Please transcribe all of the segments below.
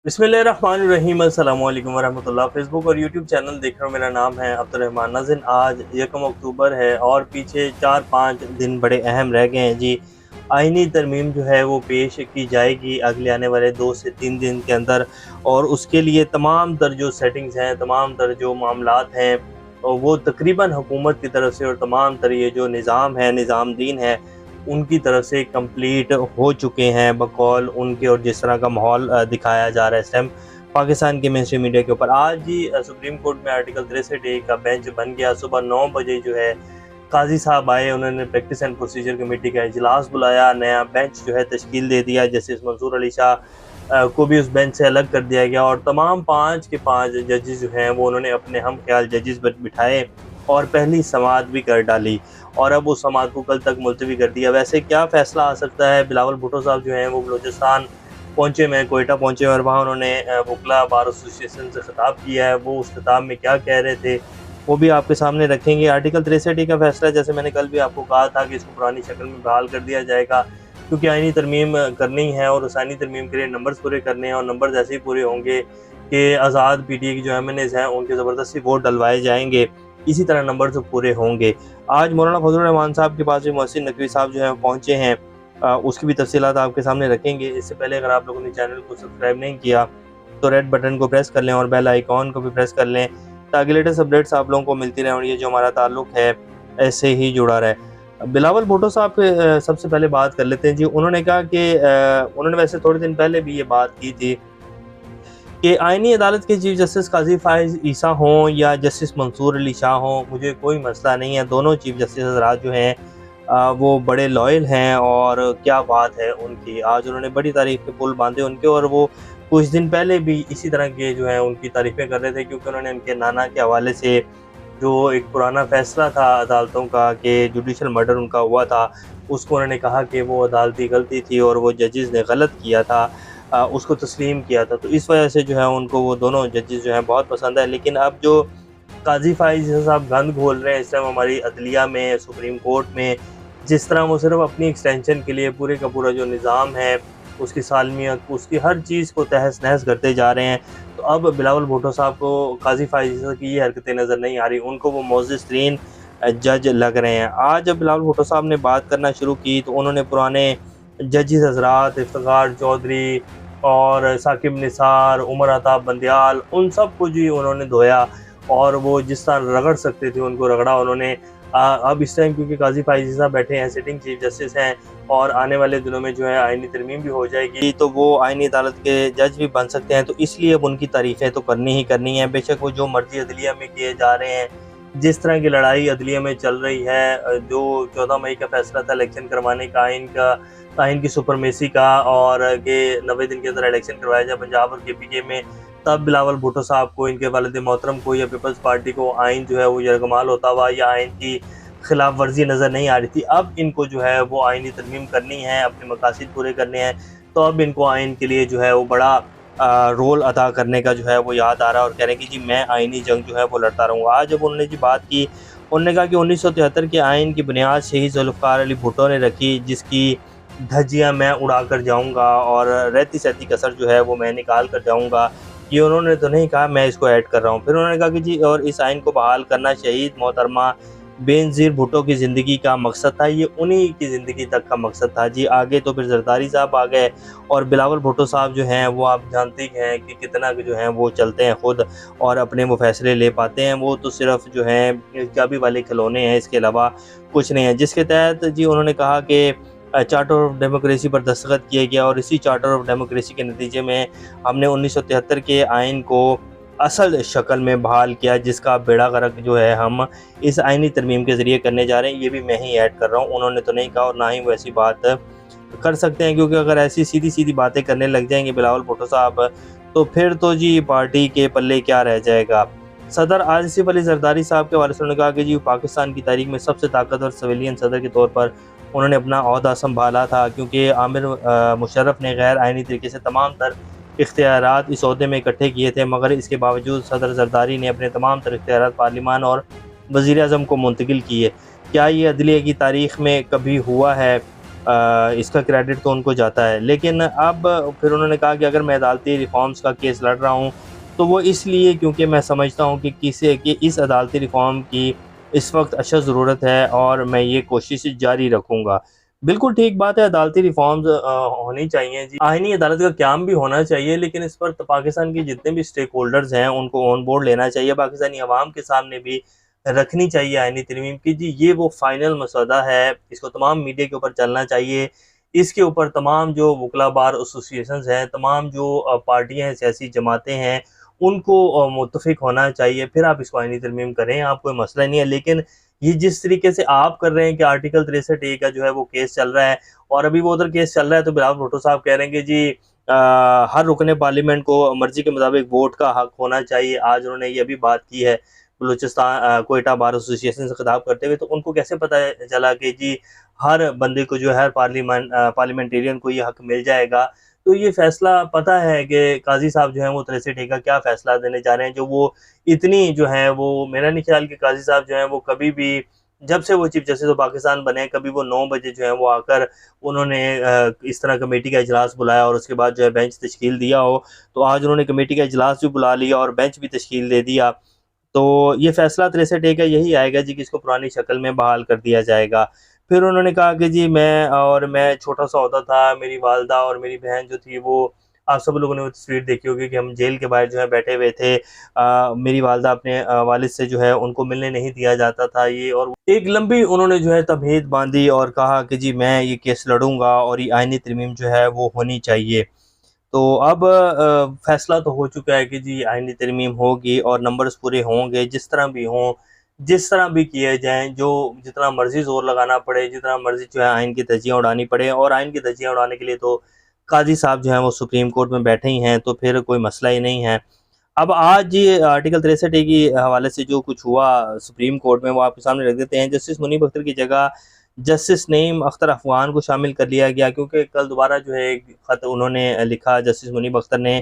बिस्मिल्लाहिर्रहमानिर्रहीम अस्सलामु अलैकुम वरहमतुल्लाह। फेसबुक और यूट्यूब चैनल देख रहे हो, मेरा नाम है अब्दुर्रहमान नाज़िन। आज 1 अक्टूबर है और पीछे 4-5 दिन बड़े अहम रह गए हैं जी। आइनी तरमीम जो है वो पेश की जाएगी अगले आने वाले 2 से 3 दिन के अंदर, और उसके लिए तमाम तर जो सेटिंग्स हैं, तमाम तर जो मामलात हैं, वो तकरीबन हुकूमत की तरफ से और तमाम तर ये जो निज़ाम है, निज़ाम दीन है, उनकी तरफ से कंप्लीट हो चुके हैं बकौल उनके। और जिस तरह का माहौल दिखाया जा रहा है इस टाइम पाकिस्तान के मेन स्ट्रीम मीडिया के ऊपर, आज ही सुप्रीम कोर्ट में आर्टिकल 63A का बेंच बन गया। सुबह 9 बजे जो है काजी साहब आए, उन्होंने प्रैक्टिस एंड प्रोसीजर कमेटी का इजलास बुलाया, नया बेंच जो है तश्कील दे दिया। जस्टिस मंसूर अली शाह को भी उस बेंच से अलग कर दिया गया, और तमाम 5 के 5 जजेस जो हैं वो उन्होंने अपने हम ख्याल जजेस पर बिठाए और पहली समाअत भी कर डाली, और अब उस समाअत को कल तक मुलतवी कर दिया। वैसे क्या फ़ैसला आ सकता है? बिलावल भुट्टो साहब जो हैं वो बलूचिस्तान पहुँचे, मैं कोयटा पहुँचे, और वहाँ उन्होंने वकला बार एसोसिएशन से ख़िताब किया है। वो उस खिताब में क्या कह रहे थे वो भी आपके सामने रखेंगे। आर्टिकल 63A का फ़ैसला, जैसे मैंने कल भी आपको कहा था कि इसको पुरानी शक्ल में बहाल कर दिया जाएगा, क्योंकि आइनी तरमीम करनी है और उस आइनी तरमीम के लिए नंबर्स पूरे करने हैं, और नंबर ऐसे ही पूरे होंगे कि आज़ाद PTI की जो MNAs हैं उनके ज़बरदस्ती वोट डलवाए जाएंगे। इसी तरह नंबर तो पूरे होंगे। आज मौलाना फजलुर रहमान साहब के पास भी मोहसिन नकवी साहब जो हैं पहुँचे हैं, उसकी भी तफसीलात आपके सामने रखेंगे। इससे पहले अगर आप लोगों ने चैनल को सब्सक्राइब नहीं किया तो रेड बटन को प्रेस कर लें और बेल आइकॉन को भी प्रेस कर लें, ताकि लेटेस्ट अपडेट्स आप लोगों को मिलती रहें और ये जो हमारा ताल्लुक है ऐसे ही जुड़ा रहे। बिलावल भुट्टो साहब के सबसे पहले बात कर लेते हैं जी। उन्होंने कहा कि उन्होंने वैसे थोड़े दिन पहले भी ये बात की थी कि आईनी अदालत के चीफ जस्टिस काजी फाइज ईसा हों या जस्टिस मंसूर अली शाह हों, मुझे कोई मसला नहीं है। दोनों चीफ जस्टिस हज़रात जो हैं वो बड़े लॉयल हैं, और क्या बात है उनकी। आज उन्होंने बड़ी तारीफ़ के पुल बांधे उनके, और वो कुछ दिन पहले भी इसी तरह के जो है उनकी तारीफ़ें कर रहे थे, क्योंकि उन्होंने उनके नाना के हवाले से जो एक पुराना फ़ैसला था अदालतों का कि जुडिशल मर्डर उनका हुआ था, उसको उन्होंने कहा कि वो अदालती गलती थी और वो जजेस ने गलत किया था, उसको तस्लीम किया था। तो इस वजह से जो है उनको वो दोनों जजेस जो हैं बहुत पसंद है। लेकिन अब जो काजी फाइज साहब गंद घोल रहे हैं इस टाइम हमारी अदलिया में, सुप्रीम कोर्ट में, जिस तरह वो सिर्फ अपनी एक्सटेंशन के लिए पूरे का पूरा जो निज़ाम है, उसकी सालमियत, उसकी हर चीज़ को तहस नहस करते जा रहे हैं। तो अब बिलावल भुट्टो साहब को काजी फाइज की ये हरकतें नज़र नहीं आ रही, उनको वो मोअज़्ज़ज़ तरीन जज लग रहे हैं। आज जब बिलावल भुट्टो साहब ने बात करना शुरू की तो उन्होंने पुराने जजेस हज़रात इफ्तिखार चौधरी और साकिब निसार, उमर अताब बंदियाल, उन सब को जी उन्होंने धोया, और वो जिस तरह रगड़ सकते थे उनको रगड़ा उन्होंने। अब इस टाइम क्योंकि काजी फाइज़ साहब बैठे हैं, सिटिंग चीफ जस्टिस हैं, और आने वाले दिनों में जो है आइनी तरमीम भी हो जाएगी, तो वो आइनी अदालत के जज भी बन सकते हैं। तो इसलिए अब उनकी तारीफ़ें तो करनी ही करनी है, बेशक वो जो मर्जी अदलिया में किए जा रहे हैं। जिस तरह की लड़ाई अदलिया में चल रही है, जो 14 मई का फैसला था इलेक्शन करवाने का, आइन की सुपरमेसी का, और कि 90 दिन के अंदर इलेक्शन करवाया जाए पंजाब और KPK में, तब बिलावल भुट्टो साहब को, इनके वालिद मोहतरम को या पीपल्स पार्टी को आइन जो है वो यरगमाल होता हुआ या आइन की खिलाफ वर्जी नज़र नहीं आ रही थी। अब इनको जो है वो आइनी तरमीम करनी है, अपने मकासद पूरे करने हैं, तो अब इनको आइन के लिए जो है वो बड़ा रोल अदा करने का जो है वो याद आ रहा है, और कह रहे हैं कि जी मैं आइनी जंग जो है वो लड़ता रहूँगा। आज जब उन्होंने जी बात की, उन्होंने कहा कि 1973 के आइन की बुनियाद शहीद ज़ुल्फ़िकार अली भुट्टो ने रखी, जिसकी धज्जियाँ मैं उड़ा कर जाऊँगा और रहती सहती कसर जो है वो मैं निकाल कर जाऊँगा। ये उन्होंने तो नहीं कहा, मैं इसको ऐड कर रहा हूँ। फिर उन्होंने कहा कि जी और इस आइन को बहाल करना शहीद मोहतरमा बेनज़ीर भुट्टो की ज़िंदगी का मकसद था, ये उन्हीं की ज़िंदगी तक का मकसद था जी। आगे तो फिर ज़रदारी साहब आ गए, और बिलावल भुट्टो साहब जो हैं वो आप जानते हैं कि कितना जो हैं वो चलते हैं ख़ुद और अपने वो फ़ैसले ले पाते हैं। वो तो सिर्फ जो हैं चाबी वाले खिलौने हैं, इसके अलावा कुछ नहीं है। जिसके तहत जी उन्होंने कहा कि चार्टर ऑफ डेमोक्रेसी पर दस्तखत किया गया, और इसी चार्टर ऑफ डेमोक्रेसी के नतीजे में हमने 1973 के आइन को असल शक्ल में बहाल किया, जिसका बेड़ा गर्क जो है हम इस आइनी तरमीम के ज़रिए करने जा रहे हैं। ये भी मैं ही ऐड कर रहा हूँ, उन्होंने तो नहीं कहा, और ना ही वो ऐसी बात कर सकते हैं, क्योंकि अगर ऐसी सीधी सीधी बातें करने लग जाएंगे बिलावल भुट्टो साहब, तो फिर तो जी पार्टी के पल्ले क्या रह जाएगा। सदर आसिफ अली जरदारी साहब के हवाले से उन्होंने कहा कि जी पाकिस्तान की तारीख में सबसे ताकतवर सिविलियन सदर के तौर पर उन्होंने अपना ओहदा संभाला था, क्योंकि आमिर मुशर्रफ ने गैर आइनी तरीके से तमाम तर इख्तियारात इस ओहदे में इकट्ठे किए थे, मगर इसके बावजूद सदर जरदारी ने अपने तमाम तर इख्तियारात पार्लिमान और वज़ीर-ए-आज़म को मुंतकिल किए। क्या ये अदलिया की तारीख़ में कभी हुआ है? इसका क्रेडिट तो उनको जाता है। लेकिन अब फिर उन्होंने कहा कि अगर मैं अदालती रिफॉर्म्स का केस लड़ रहा हूँ तो वो इसलिए क्योंकि मैं समझता हूँ कि इस अदालती रिफॉर्म की इस वक्त अशद ज़रूरत है और मैं ये कोशिश जारी रखूँगा। बिल्कुल ठीक बात है, अदालती रिफॉर्म्स होनी चाहिए जी। आईनी अदालत का क़याम भी होना चाहिए, लेकिन इस पर पाकिस्तान के जितने भी स्टेक होल्डर्स हैं उनको ऑन बोर्ड लेना चाहिए। पाकिस्तानी अवाम के सामने भी रखनी चाहिए आईनी तरमीम की जी ये वो फाइनल मसौदा है, इसको तमाम मीडिया के ऊपर चलना चाहिए। इसके ऊपर तमाम जो वकला बार एसोसिएशंस हैं, तमाम जो पार्टियाँ हैं, सियासी जमातें हैं, उनको मुत्तफ़िक होना चाहिए, फिर आप इसको आईनी तरमीम करें, आप कोई मसला नहीं है। लेकिन ये जिस तरीके से आप कर रहे हैं कि आर्टिकल 63A का जो है वो केस चल रहा है और अभी वो उधर केस चल रहा है तो बिलावल भुट्टो साहब कह रहे हैं कि जी हर रुकने पार्लियामेंट को मर्जी के मुताबिक वोट का हक होना चाहिए। आज उन्होंने ये भी बात की है बलूचिस्तान कोयटा बार एसोसिएशन से खिताब करते हुए, तो उनको कैसे पता चला कि जी हर बंदे को जो है हर पार्लियामेंटेरियन को ये हक मिल जाएगा। तो ये फैसला पता है कि काजी साहब जो हैं वो 63A का क्या फ़ैसला देने जा रहे हैं, जो वो इतनी जो है वो मेरा नहीं ख्याल कि काजी साहब जो हैं वो कभी भी जब से वो चीफ जस्टिस ऑफ पाकिस्तान बने कभी वो 9 बजे जो है वो आकर उन्होंने इस तरह कमेटी का इजलास बुलाया और उसके बाद जो है बेंच तश्कील दिया हो। तो आज उन्होंने कमेटी का इजलास भी बुला लिया और बेंच भी तश्कील दे दिया। तो ये फ़ैसला 63A का यही आएगा जी कि इसको पुरानी शक्ल में बहाल कर दिया जाएगा। फिर उन्होंने कहा कि जी मैं छोटा-सा होता था, मेरी वालिदा और मेरी बहन जो थी वो आप सब लोगों ने वो तस्वीर देखी होगी कि हम जेल के बाहर जो है बैठे हुए थे। मेरी वालिदा अपने वालिद से जो है उनको मिलने नहीं दिया जाता था ये और एक लंबी उन्होंने जो है तमहीद बाँधी और कहा कि जी मैं ये केस लड़ूँगा और ये आईनी तरमीम जो है वो होनी चाहिए। तो अब फ़ैसला तो हो चुका है कि जी आईनी तरमीम होगी और नंबर्स पूरे होंगे, जिस तरह भी हों, जिस तरह भी किए जाएँ, जो जितना मर्ज़ी ज़ोर लगाना पड़े, जितना मर्ज़ी जो है आइन की धज्जियाँ उड़ानी पड़े और आइन की धज्जियाँ उड़ाने के लिए तो काज़ी साहब जो हैं वो सुप्रीम कोर्ट में बैठे ही हैं, तो फिर कोई मसला ही नहीं है। अब आज ये आर्टिकल 63A के हवाले से जो कुछ हुआ सुप्रीम कोर्ट में वो आपके सामने रख देते हैं। जस्टिस मुनीब अख्तर की जगह जस्टिस नईम अख्तर अफ़गान को शामिल कर लिया गया क्योंकि कल दोबारा जो है एक ख़त उन्होंने लिखा जस्टिस मुनीब अख्तर ने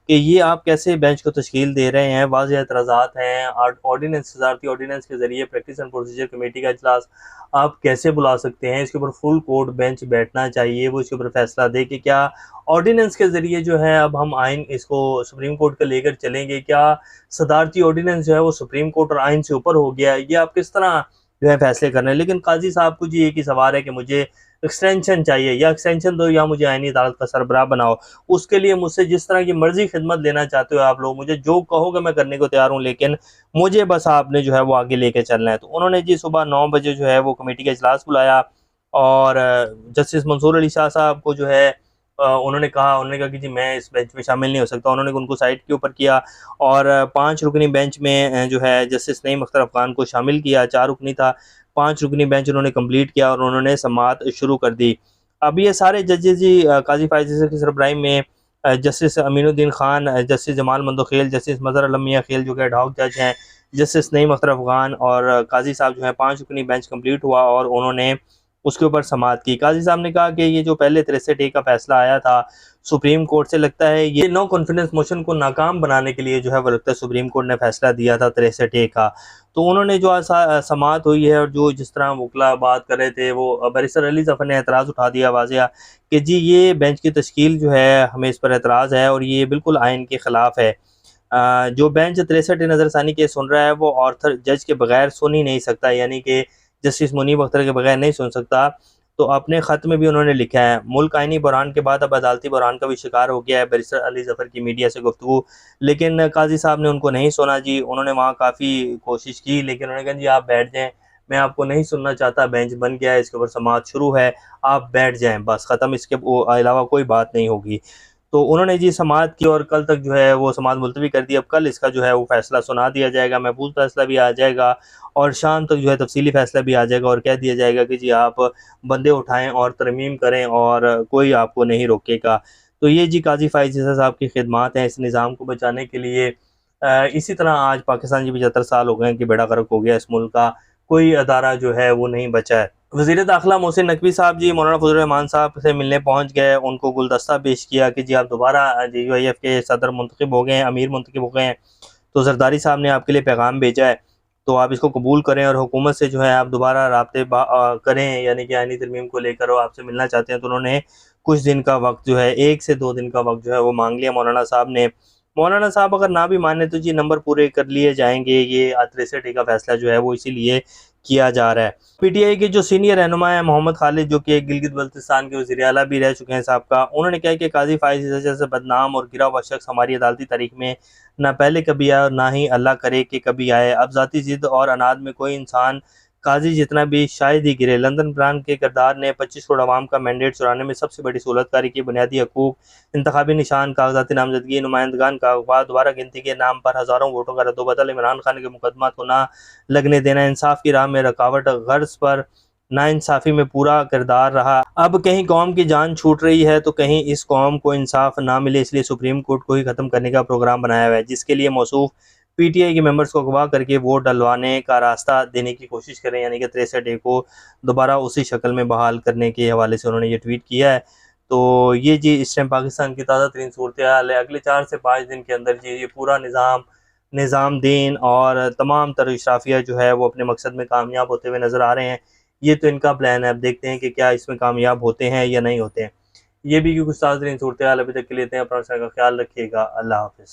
कि ये आप कैसे बेंच को तश्कील दे रहे हैं, वाज़ेह एतराज़ात हैं। ऑर्डिनेंस सदारती ऑर्डिनेंस के ज़रिए प्रैक्टिस एंड प्रोसीजर कमेटी का इजलास आप कैसे बुला सकते हैं, इसके ऊपर फुल कोर्ट बेंच बैठना चाहिए, वो इसके ऊपर फैसला दे कि क्या ऑर्डिनेंस के ज़रिए जो है अब हम आइन इसको सुप्रीम कोर्ट का लेकर चलेंगे, क्या सदारती ऑर्डिनेंस जो है वो सुप्रीम कोर्ट और आइन से ऊपर हो गया है, ये आप किस तरह जो है फैसले करने हैं। लेकिन काजी साहब को जी एक ही सवाल है कि मुझे एक्सटेंशन चाहिए, या एक्सटेंशन दो या मुझे आईनी अदालत का सरबराह बनाओ। उसके लिए मुझसे जिस तरह की मर्ज़ी खिदमत लेना चाहते हो आप लोग, मुझे जो कहोगे मैं करने को तैयार हूँ, लेकिन मुझे बस आपने जो है वो आगे लेके चलना है। तो उन्होंने जी सुबह 9 बजे जो है वो कमेटी का इजलास बुलाया और जस्टिस मंसूर अली शाह साहब को जो है उन्होंने कहा कि जी मैं इस बेंच में शामिल नहीं हो सकता। उन्होंने उनको साइड के ऊपर किया और 5 रुकनी बेंच में जो है जस्टिस नईम अख्तर अफ़गान को शामिल किया। 4 रुकनी था, 5 रुकनी बेंच उन्होंने कंप्लीट किया और उन्होंने समाअत शुरू कर दी। अब ये सारे जजेस जी काज़ी फ़ाइज़ ईसा की सरबराही में justice Aminuddin Khan, justice Jamal Mandokhel, justice Mazhar Alam Miankhel जो कि एड हॉक जज हैं, जस्टिस नईम अख्तर अफ़गान और काज़ी साहब जो है 5 रुकनी बेंच कंप्लीट हुआ और उन्होंने उसके ऊपर समाअत की। काज़ी साहब ने कहा कि ये जो पहले 63A का फ़ैसला आया था सुप्रीम कोर्ट से, लगता है ये नो कॉन्फिडेंस मोशन को नाकाम बनाने के लिए जो है वो लगता है सुप्रीम कोर्ट ने फ़ैसला दिया था 63A का। तो उन्होंने जो आज समाअत हुई है और जो जिस तरह वकला बात कर रहे थे वो बैरिस्टर अली ज़फ़र ने एतराज़ उठा दिया वाज़ेह कि जी ये बेंच की तश्कील जो है हमें इस पर एतराज़ है और ये बिल्कुल आइन के ख़िलाफ़ है। जो बेंच 63 नज़रसानी केस सुन रहा है वो ऑर्थर जज के बगैर सुन ही नहीं सकता, यानी कि जस्टिस मुनीब अख्तर के बगैर नहीं सुन सकता। तो अपने ख़त में भी उन्होंने लिखा है, मुल्क आइनी बहरान के बाद अब अदालती बहरान का भी शिकार हो गया है। बैरिस्टर अली ज़फ़र की मीडिया से गुफ्तगू, लेकिन काजी साहब ने उनको नहीं सुना जी। उन्होंने वहाँ काफ़ी कोशिश की लेकिन उन्होंने कहा जी आप बैठ जाएँ, मैं आपको नहीं सुनना चाहता, बेंच बन गया है, इसके ऊपर समाअत शुरू है, आप बैठ जाएँ बस ख़त्म, इसके अलावा कोई बात नहीं होगी। तो उन्होंने जी समाअत की और कल तक जो है वो समाअत मुलतवी कर दी। अब कल इसका जो है वो फ़ैसला सुना दिया जाएगा, महफूज फ़ैसला भी आ जाएगा और शाम तक जो है तफसीली फ़ैसला भी आ जाएगा और कह दिया जाएगा कि जी आप बंदे उठाएँ और तरमीम करें और कोई आपको नहीं रोकेगा। तो ये जी काज़ी फ़ाइज़ ईसा साहब की खिदमात हैं इस निज़ाम को बचाने के लिए। इसी तरह आज पाकिस्तान जी 75 साल हो गए हैं कि बेड़ा गर्क हो गया इस मुल्क का, कोई अदारा जो है वो नहीं बचा है। वज़ीर दाखिला मोहसिन नकवी साहब जी मौलाना फजल रहमान साहब से मिलने पहुँच गए, उनको गुलदस्ता पेश किया कि जी आप दोबारा JUIF के सदर मुंतखब हो गए हैं, अमीर मुंतखब हो गए हैं, तो ज़रदारी साहब ने आपके लिए पैगाम भेजा है। तो आप इसको कबूल करें और हुकूमत से जो है आप दोबारा राब्ते करें, यानी कि आईनी तरमीम को लेकर वो आपसे मिलना चाहते हैं। तो उन्होंने कुछ दिन का वक्त जो है, 1 से 2 दिन का वक्त जो है वो मांग लिया मौलाना साहब ने। मौलाना साहब अगर ना भी माने तो जी नंबर पूरे कर लिए जाएंगे। ये 63 का फैसला जो है वो इसीलिए किया जा रहा है। पीटीआई के जो सीनियर रहनुमा है मोहम्मद खालिद, जो कि गिलगित बल्तिस्तान के वज़ीर आला भी रह चुके हैं साहब, उन्होंने कहा कि काजी फाइज जैसे बदनाम और गिरा हुआ शख्स हमारी अदालती तारीख में ना पहले कभी आया और ना ही अल्लाह करे कि कभी आए। अब ज़ाती ज़िद और अनाद में कोई इंसान काजी जितना भी शायद ही गिरे। लंदन ब्रांड के किरदार ने 25 करोड़ आवाम का मैंडेट चुराने में सबसे बड़ी सहूलतकारी की। बुनियादी हकूक, इंतखाबी निशान, कागजाती नामजदगी, नुमाइंदगान का अखबार, दोबारा गिनती के नाम पर हज़ारों वोटों का रद्दोबदल, इमरान खान के मुकदमा को ना लगने देना, इंसाफ की राह में रुकावट, गर्ज पर नाइंसाफ़ी में पूरा किरदार रहा। अब कहीं कौम की जान छूट रही है तो कहीं इस कौम को इंसाफ ना मिले, इसलिए सुप्रीम कोर्ट को ही ख़त्म करने का प्रोग्राम बनाया हुआ है, जिसके लिए मौसूफ पीटीआई के मेंबर्स को अगवा करके वोट डलवाने का रास्ता देने की कोशिश करें, यानी कि 63 को दोबारा उसी शक्ल में बहाल करने के हवाले से उन्होंने ये ट्वीट किया है। तो ये जी इस टाइम पाकिस्तान की ताज़ा तरीन सूरत हाल है। अगले 4 से 5 दिन के अंदर जी ये पूरा निज़ाम दीन और तमाम तर इशराफिया जो है वो अपने मकसद में कामयाब होते हुए नज़र आ रहे हैं। ये तो इनका प्लान है, अब देखते हैं कि क्या इसमें कामयाब होते हैं या नहीं होते हैं। ये भी कुछ ताज़ा तरीन सूरत हाल अभी तक के लिए थे। अपना का ख्याल रखिएगा। अल्लाह हाफ़िज़।